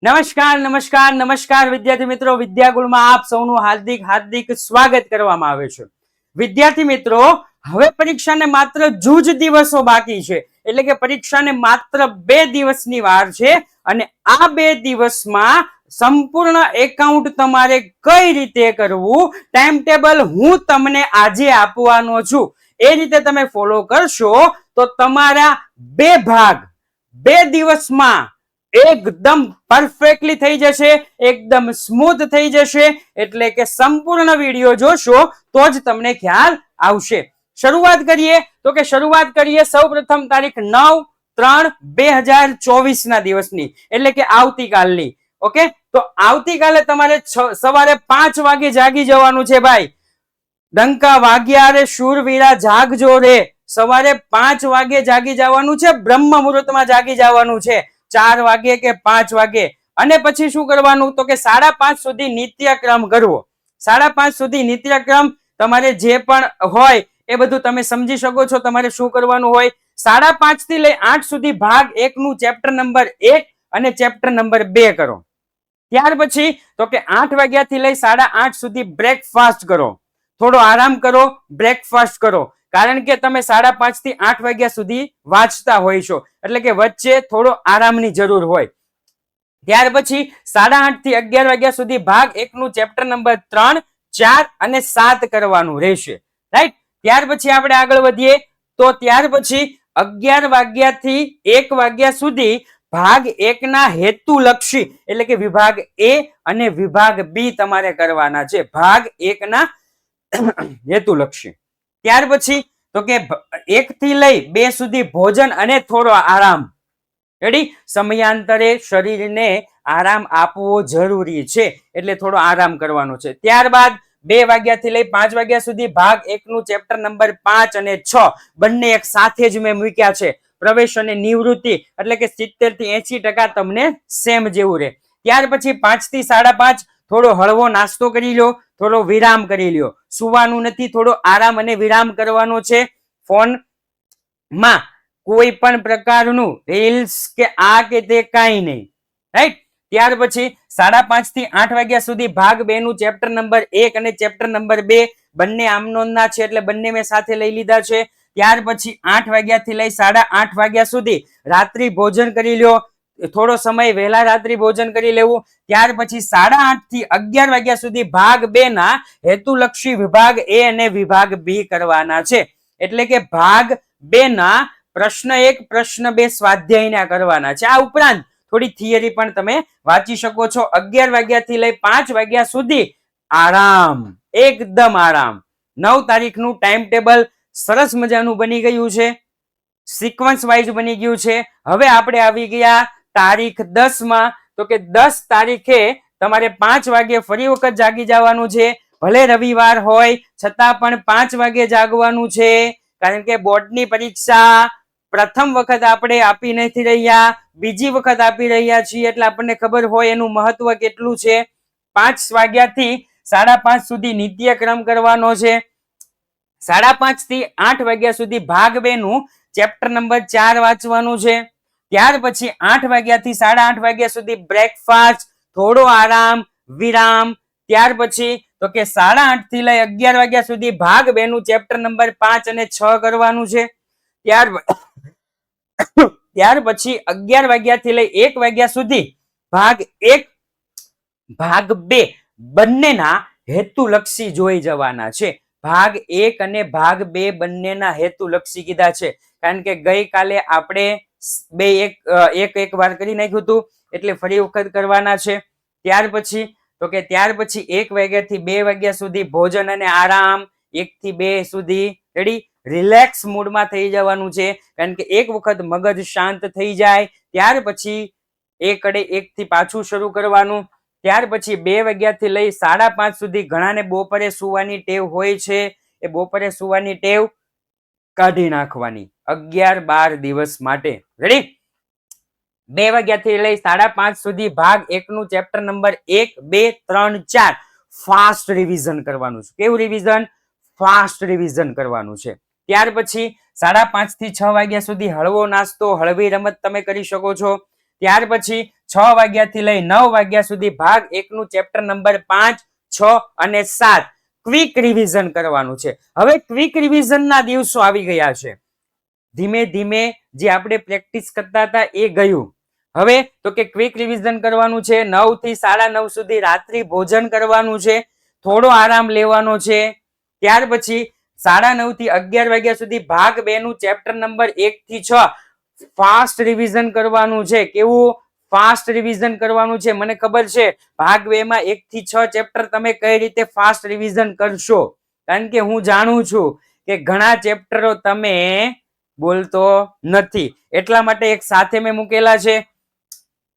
નમસ્કાર નમસ્કાર નમસ્કાર વિદ્યાર્થી મિત્રો, વિદ્યાગુણમાં આપ સૌનું હાર્દિક હાર્દિક સ્વાગત કરવામાં આવે છે. વિદ્યાર્થી મિત્રો, હવે પરીક્ષાને માત્ર જૂજ દિવસો બાકી છે, એટલે કે પરીક્ષાને માત્ર 2 દિવસની વાર છે અને આ 2 દિવસમાં સંપૂર્ણ એકાઉન્ટ તમારે કઈ રીતે કરવું, ટાઈમ ટેબલ હું તમને આજે આપવાનો છું. એ રીતે તમે ફોલો કરશો તો તમારા 2 ભાગ 2 દિવસમાં એકદમ પરફેક્ટલી થઈ જશે, એકદમ સ્મૂથ થઈ જશે. એટલે કે સંપૂર્ણ વિડીયો જોશો તો જ તમને ખ્યાલ આવશે. શરૂઆત કરીએ સૌપ્રથમ તારીખ 9/3/2024 ના દિવસની, એટલે કે આવતીકાલની. ઓકે, તો આવતીકાલે તમારે સવારે 5 વાગે જાગી જવાનું છે ભાઈ. ડંકા વાગ્યા રે શૂરવીરા જાગજો રે. સવારે 5 વાગે જાગી જવાનું છે, બ્રહ્મ મુહૂર્તમાં જાગી જવાનું છે, 4 વાગે કે 5 વાગે. અને પછી શું કરવાનું તો કે 5:30 સુધી નિત્યક્રમ કરવો. 5:30 સુધી નિત્યક્રમ તમારે જે પણ હોય એ બધું તમે સમજી શકો છો. તમારે શું કરવાનું હોય, 5:30 થી લઈ 8 સુધી ભાગ 1 નું ચેપ્ટર નંબર 1 અને ચેપ્ટર નંબર 2 કરો. ત્યાર પછી તો કે 8 વાગ્યાથી લઈ 8:30 સુધી બ્રેકફાસ્ટ કરો, થોડો આરામ કરો, બ્રેકફાસ્ટ કરો. કારણ કે તમે 5:30 થી 8 વાગ્યા સુધી વાંચતા હોય છો, એટલે કે વચ્ચે થોડો આરામની જરૂર હોય. ત્યાર પછી 8:30 થી 11 વાગ્યા સુધી ભાગ 1 નું ચેપ્ટર નંબર 3, 4 અને 7 કરવાનું રહેશે. રાઈટ. ત્યાર પછી આપણે આગળ વધીએ તો ત્યાર પછી 11 વાગ્યાથી 1 વાગ્યા સુધી ભાગ 1 ના હેતુલક્ષી, એટલે કે વિભાગ એ અને વિભાગ બી તમારે કરવાના છે. ભાગ 1 ના હેતુલક્ષી. ત્યાર પછી તો કે 1 થી લઈ 2 સુધી ભોજન અને થોડો આરામ. રેડી. સમયાંતરે શરીરને આરામ આપવો જરૂરી છે, એટલે થોડો આરામ કરવાનો છે. ત્યારબાદ 2 વાગ્યાથી લઈ 5 વાગ્યા સુધી ભાગ 1 નું ચેપ્ટર નંબર 5 અને 6 બંને એક સાથે જ મેં મૂક્યા છે. પ્રવેશ અને નિવૃત્તિ, એટલે કે 70 થી 80% તમને સેમ જેવું રહે. ત્યાર પછી 5 થી 5:30 થોડો હળવો નાસ્તો કરી લો, થોડો વિરામ કરી લ્યો. સુવાનું નથી, થોડો આરામ અને વિરામ કરવાનો છે. ફોન માં કોઈ પણ પ્રકારનું રીલ્સ કે આ કે તે કાંઈ નહીં. રાઈટ. ત્યાર પછી 5:30 થી 8 વાગ્યા સુધી ભાગ 2 નું ચેપ્ટર નંબર 1 અને ચેપ્ટર નંબર 2 બંને આમનોંધના છે, એટલે બંને મેં સાથે લઈ લીધા છે. ત્યાર પછી 8 વાગ્યાથી લઈ 8:30 વાગ્યા સુધી રાત્રિ ભોજન કરી લ્યો, થોડો સમય વહેલા રાત્રિ ભોજન કરી લેવું. ત્યાર પછી 8:30 થી 11 વાગ્યા સુધી ભાગ 2 ના હેતુલક્ષી વિભાગ એ અને વિભાગ બી કરવાના છે, એટલે કે ભાગ 2 ના પ્રશ્ન 1 પ્રશ્ન 2 સ્વાધ્યાયના કરવાના છે. આ ઉપરાંત થોડી થિયરી પણ તમે વાંચી શકો છો. 11 વાગ્યાથી લઈ 5 વાગ્યા સુધી આરામ, એકદમ આરામ. 9 તારીખનું ટાઈમ ટેબલ સરસ મજાનું બની ગયું છે, સિક્વન્સ વાઇઝ બની ગયું છે. હવે આપણે આવી ગયા તારીખ 10 માં. તો કે 10 તારીખે તમારે 5 વાગે ફરી વખત જાગી જવાનું છે. ભલે રવિવાર હોય છતાં પણ 5 વાગે જાગવાનું છે, કારણ કે બોર્ડની પરીક્ષા પ્રથમ વખત આપણે આપી નથી રહ્યા, બીજી વખત આપી રહ્યા છીએ, એટલે આપણને ખબર હોય એનું મહત્વ કેટલું છે. 5 વાગ્યાથી 5:30 સુધી નિત્યક્રમ કરવાનો છે. 5:30 થી 8 વાગ્યા સુધી ભાગ 2 નું ચેપ્ટર નંબર 4 વાંચવાનું છે. ત્યાર પછી 8 વાગ્યાથી 8:30 વાગ્યા સુધી બ્રેકફાસ્ટ, થોડો આરામ, વિરામ. ત્યાર પછી તો કે 8:30 થી લઈ 11 વાગ્યા સુધી ભાગ 2 નું ચેપ્ટર નંબર 5 અને 6 કરવાનું છે. ત્યાર પછી 11 વાગ્યાથી લઈ 1 વાગ્યા સુધી ભાગ 1 ભાગ 2 બંનેના હેતુલક્ષી જોઈ જવાના છે. ભાગ 1 અને ભાગ 2 બંનેના હેતુલક્ષી કીધા છે, કારણ કે ગઈકાલે આપણે એક વાર કરી નાખ્યું હતું, એટલે ફરી વખત કરવાના છે. ત્યાર પછી 1 વાગ્યાથી 2 વાગ્યા સુધી ભોજન અને આરામ, 1 થી 2 સુધી રેડી રિલેક્સ મૂડમાં થઈ જવાનું છે, કારણ કે એક વખત મગજ શાંત થઈ જાય ત્યાર પછી 1 થી પાછું શરૂ કરવાનું. ત્યાર પછી 2 વાગ્યાથી લઈ 5:30 સુધી ઘણાને બપોરે સુવાની ટેવ હોય છે, એ બપોરે સુવાની ટેવ કાઢી નાખવાની 11-12 દિવસ માટે. રેડી. 2 વાગ્યાથી લઈ 5:30 સુધી ભાગ 1 નું ચેપ્ટર નંબર 1, 2, 3, 4 ફાસ્ટ રિવિઝન કરવાનું છે. કેવું રિવિઝન? ફાસ્ટ રિવિઝન કરવાનું છે. ત્યાર પછી 5:30 થી 6 વાગ્યા સુધી હળવો નાસ્તો, હળવી રમત તમે કરી શકો છો. ત્યાર પછી 6 વાગ્યાથી લઈ 9 વાગ્યા સુધી ભાગ 1 નું ચેપ્ટર નંબર 5, 6 અને 7 ક્વિક રિવિઝન કરવાનું છે. હવે ક્વિક રિવિઝન ના દિવસો આવી ગયા છે. ધીમે ધીમે જે આપણે પ્રેક્ટિસ કરતા હતા એ ગયું. હવે તો કે ક્વિક રિવિઝન કરવાનું છે. 9 થી 9:30 સુધી રાત્રિ ભોજન કરવાનું છે, થોડો આરામ લેવાનો છે. ત્યાર પછી 9:30 થી 11 વાગ્યા સુધી ભાગ 2 નું ચેપ્ટર નંબર 1 થી 6 ફાસ્ટ રિવિઝન કરવાનું છે. કેવું ફાસ્ટ રિવિઝન કરવાનું છે? મને ખબર છે ભાગ 2 માં 1 થી 6 ચેપ્ટર તમે કઈ રીતે ફાસ્ટ રિવિઝન કરશો, કારણ કે હું જાણું છું કે ઘણા ચેપ્ટરો તમે બોલતો નથી, એટલા માટે એક સાથે મેં મૂકેલા છે.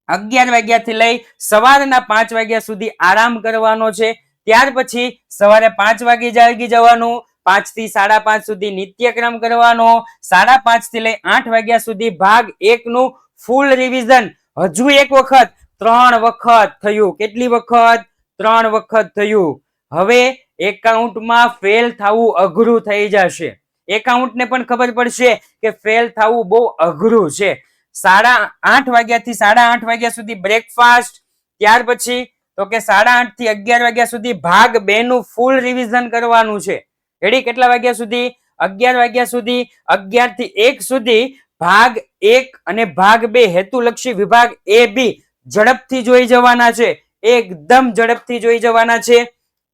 11 વાગ્યાથી લઈ સવારના 5 વાગ્યા સુધી આરામ કરવાનો છે. ત્યાર પછી સવારે 5 વાગે જાગી જવાનું. 5 થી 5:30 સુધી નિત્યક્રમ કરવાનો. 5:30 થી લઈ 8 વાગ્યા સુધી ભાગ 1 નું ફૂલ રિવિઝન. હજુ એક વખત, 3 વખત થયું. કેટલી વખત? 3 વખત થયું. હવે એકાઉન્ટમાં ફેલ થવું અઘરું થઈ જશે. એકાઉન્ટને પણ ખબર પડશે કે ફેલ થવું બહુ અઘરું છે. 8:30 વાગ્યાથી 8:30 વાગ્યા સુધી બ્રેકફાસ્ટ. ત્યાર પછી તો કે 8:30 થી 11 વાગ્યા સુધી ભાગ 2 નું ફૂલ રિવિઝન કરવાનું છે. રેડી? કેટલા વાગ્યા સુધી? 11 વાગ્યા સુધી. 11 થી 1 સુધી ભાગ 1 અને ભાગ 2 હેતુલક્ષી વિભાગ A B ઝડપથી જોઈ જવાના છે, એકદમ ઝડપથી જોઈ જવાના છે.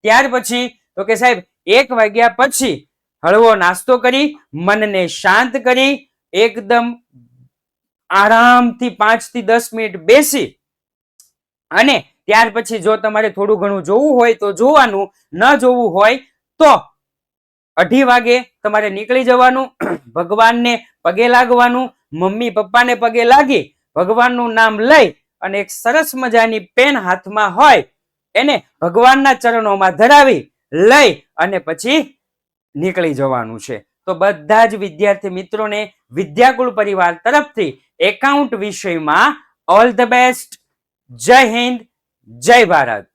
ત્યાર પછી તો કે સાહેબ 1 વાગ્યા પછી હળવો નાસ્તો કરી મનને શાંત કરી એકદમ આરામથી 5 થી 10 મિનિટ બેસી અને ત્યાર પછી જો તમારે થોડું ઘણું જોવું હોય તો જોવાનું, ન જોવું હોય તો 2:30 વાગે તમારે નીકળી જવાનું. ભગવાનને પગે લાગવાનું, મમ્મી પપ્પાને પગે લાગી ભગવાનનું નામ લઈ અને એક સરસ મજાની પેન હાથમાં હોય એને ભગવાનના ચરણોમાં ધરાવી લઈ અને પછી નીકળી જવાનું છે. તો બધા જ વિદ્યાર્થી મિત્રોને વિદ્યાકુલ પરિવાર તરફથી એકાઉન્ટ વિષયમાં ઓલ ધ બેસ્ટ. જય હિન્દ, જય ભારત.